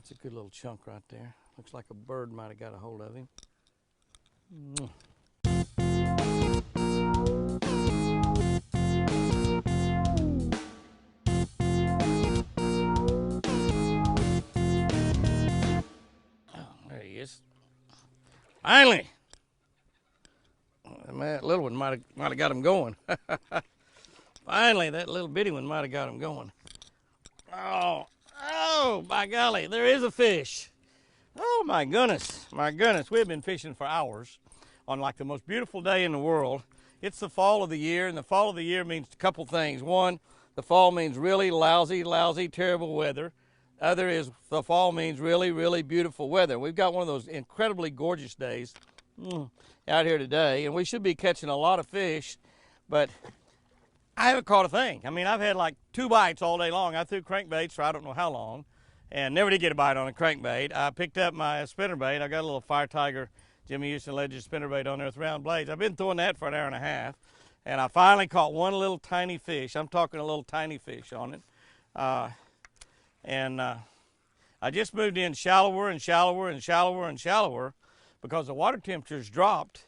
That's a good little chunk right there. Looks like a bird might have got a hold of him. Oh, there he is. Finally! Man, that little one might have got him going. Finally, that little bitty one might have got him going. Oh, by golly, there is a fish. Oh my goodness, we've been fishing for hours on like the most beautiful day in the world. It's the fall of the year, and the fall of the year means a couple things. One, the fall means really lousy, terrible weather. Other is the fall means really beautiful weather. We've got one of those incredibly gorgeous days out here today, and we should be catching a lot of fish, but I haven't caught a thing. I mean, I've had like 2 bites all day long. I threw crankbaits for I don't know how long, and never did get a bite on a crankbait. I picked up my spinnerbait. I got a little Fire Tiger Jimmy Houston Legend spinnerbait on there with round blades. I've been throwing that for an hour and a half, and I finally caught one little tiny fish. I'm talking a little tiny fish on it. I just moved in shallower because the water temperature's dropped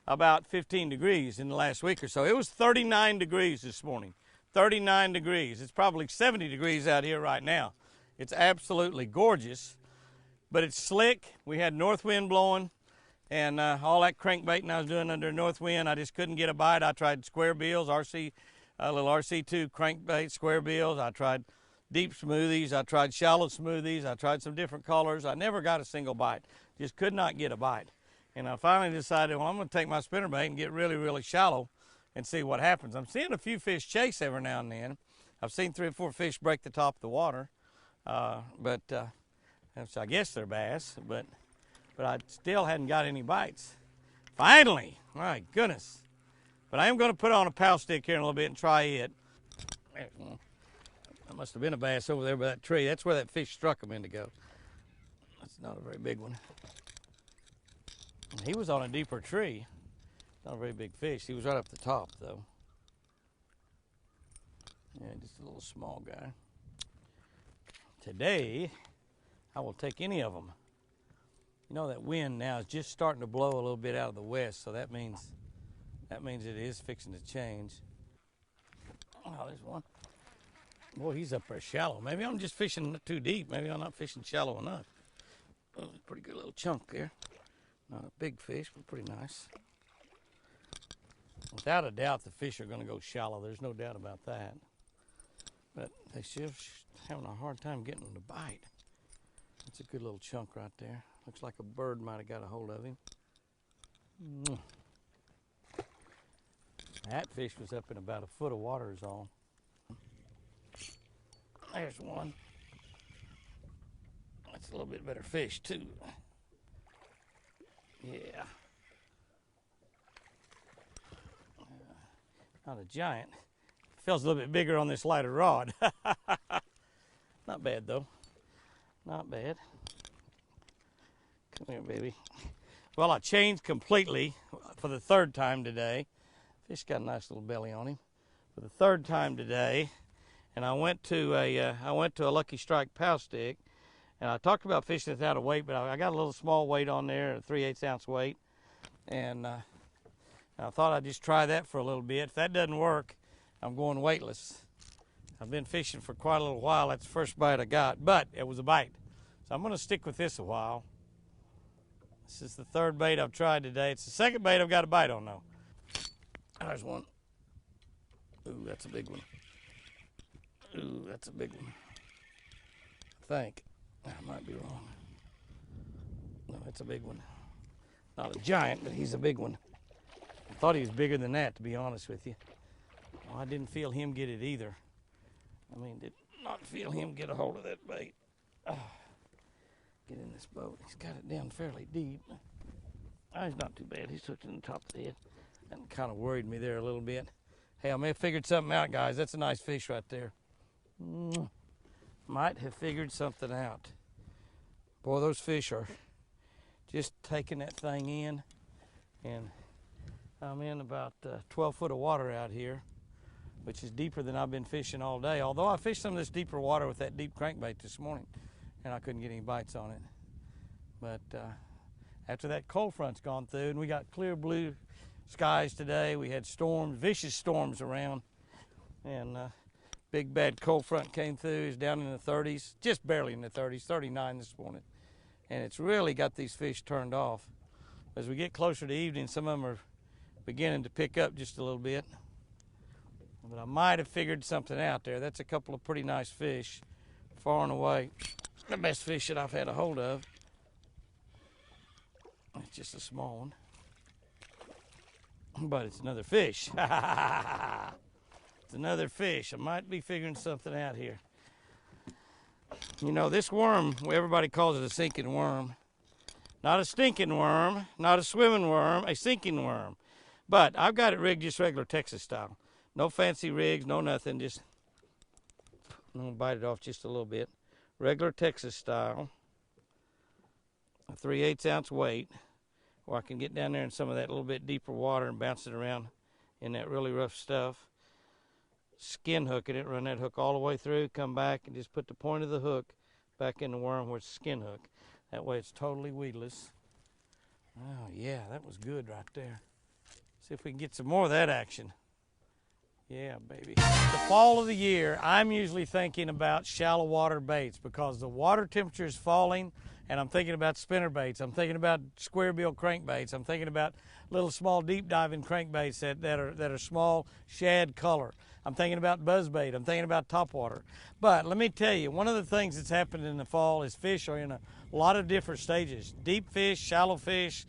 about 15 degrees in the last week or so. It was 39 degrees this morning. 39 degrees. It's probably 70 degrees out here right now. It's absolutely gorgeous, but it's slick. We had north wind blowing, and all that crankbaiting I was doing under north wind, I just couldn't get a bite. I tried square bills, little RC2 crankbait square bills. I tried deep smoothies. I tried shallow smoothies. I tried some different colors. I never got a single bite. Just could not get a bite. And I finally decided, well, I'm going to take my spinnerbait and get really shallow and see what happens. I'm seeing a few fish chase every now and then. I've seen 3 or 4 fish break the top of the water, but I guess they're bass, but I still hadn't got any bites. Finally, my goodness. But I am going to put on a pow stick here in a little bit and try it. There's one. That must have been a bass over there by that tree. That's where that fish struck a minute ago. That's not a very big one. He was on a deeper tree. Not a very big fish. He was right up the top, though. Yeah, just a little small guy. Today, I will take any of them. You know, that wind now is just starting to blow a little bit out of the west, so that means it is fixing to change. Oh, there's one. Boy, he's up there shallow. Maybe I'm just fishing too deep. Maybe I'm not fishing shallow enough. Oh, pretty good little chunk there. Not a big fish, but pretty nice. Without a doubt, the fish are going to go shallow. There's no doubt about that. But they're still having a hard time getting them to bite. That's a good little chunk right there. Looks like a bird might have got a hold of him. That fish was up in about 1 foot of water is all. There's one. That's a little bit better fish too. Yeah. Not a giant. Feels a little bit bigger on this lighter rod. Not bad though. Not bad. Come here, baby. Well, I changed completely for the 3rd time today. Fish got a nice little belly on him. For the 3rd time today, and I went to a Lucky Strike pow stick, and I talked about fishing without a weight, but I got a little small weight on there, a 3/8 ounce weight, and I thought I'd just try that for a little bit. If that doesn't work, I'm going weightless. I've been fishing for quite a little while. That's the first bite I got, but it was a bite. So I'm going to stick with this a while. This is the 3rd bait I've tried today. It's the 2nd bait I've got a bite on, though. There's one. Ooh, that's a big one. Ooh, that's a big one. I think. I might be wrong. No, that's a big one. Not a giant, but he's a big one. I thought he was bigger than that, to be honest with you. Oh, I didn't feel him get it either. I mean, did not feel him get a hold of that bait. Oh, get in this boat. He's got it down fairly deep. Oh, he's not too bad. He's hooked in the top of the head. That kind of worried me there a little bit. Hey, I may have figured something out, guys. That's a nice fish right there. Might have figured something out. Boy, those fish are just taking that thing in. And I'm in about 12 foot of water out here, which is deeper than I've been fishing all day. Although I fished some of this deeper water with that deep crankbait this morning. and I couldn't get any bites on it. But after that cold front's gone through, and we got clear blue skies today, we had storms, vicious storms around, and big bad cold front came through. It's down in the 30s, just barely in the 30s, 39 this morning, and it's really got these fish turned off. As we get closer to evening, some of them are beginning to pick up just a little bit. But I might have figured something out there. That's a couple of pretty nice fish, far and away the best fish that I've had a hold of. It's just a small one, but it's another fish. It's another fish. I might be figuring something out here. You know, this worm, everybody calls it a sinking worm. Not a stinking worm, not a swimming worm, a sinking worm. But I've got it rigged just regular Texas style. No fancy rigs, no nothing, just, I'm gonna bite it off just a little bit. Regular Texas style, a 3/8 ounce weight, where I can get down there in some of that little bit deeper water and bounce it around in that really rough stuff. Skin hooking it, run that hook all the way through, come back and just put the point of the hook back in the worm where it's a skin hook. That way it's totally weedless. Oh yeah, that was good right there. See if we can get some more of that action. Yeah, baby. The fall of the year, I'm usually thinking about shallow water baits because the water temperature is falling, and I'm thinking about spinner baits. I'm thinking about square bill crankbaits. I'm thinking about little small deep diving crankbaits that are small shad color. I'm thinking about buzzbait. I'm thinking about topwater. But let me tell you, one of the things that's happened in the fall is fish are in a lot of different stages. Deep fish, shallow fish,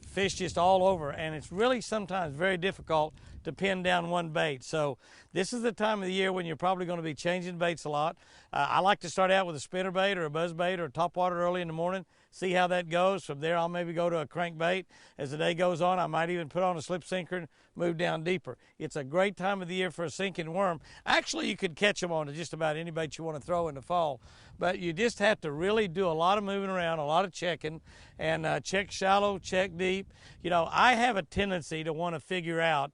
fish just all over, and it's really sometimes very difficult to pin down one bait. So this is the time of the year when you're probably going to be changing baits a lot. I like to start out with a spinner bait or a buzz bait or a topwater early in the morning, see how that goes. From there I'll maybe go to a crankbait. As the day goes on, I might even put on a slip sinker and move down deeper. It's a great time of the year for a sinking worm. Actually, you could catch them on just about any bait you want to throw in the fall, but you just have to really do a lot of moving around, a lot of checking, and check shallow, check deep. You know, I have a tendency to want to figure out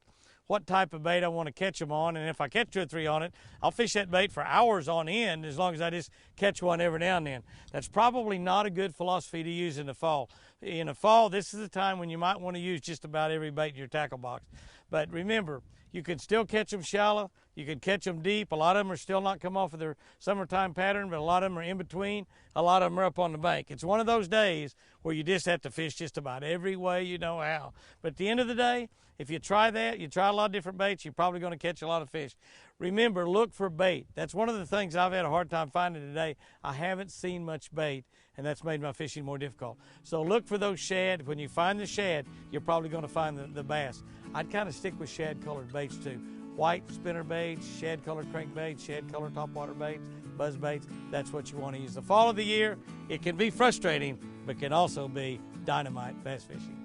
what type of bait I want to catch them on, and if I catch 2 or 3 on it, I'll fish that bait for hours on end as long as I just catch one every now and then. That's probably not a good philosophy to use in the fall. In the fall, this is the time when you might want to use just about every bait in your tackle box. But remember, you can still catch them shallow, you can catch them deep. A lot of them are still not come off of their summertime pattern, but a lot of them are in between. A lot of them are up on the bank. It's one of those days where you just have to fish just about every way you know how. But at the end of the day, if you try that, you try a lot of different baits, you're probably going to catch a lot of fish. Remember, look for bait. That's one of the things I've had a hard time finding today. I haven't seen much bait, and that's made my fishing more difficult. So look for those shad. When you find the shad, you're probably going to find the bass. I'd kind of stick with shad-colored baits too. White spinner baits, shad-colored crankbaits, shad-colored topwater baits, buzz baits. That's what you want to use. The fall of the year, it can be frustrating, but can also be dynamite bass fishing.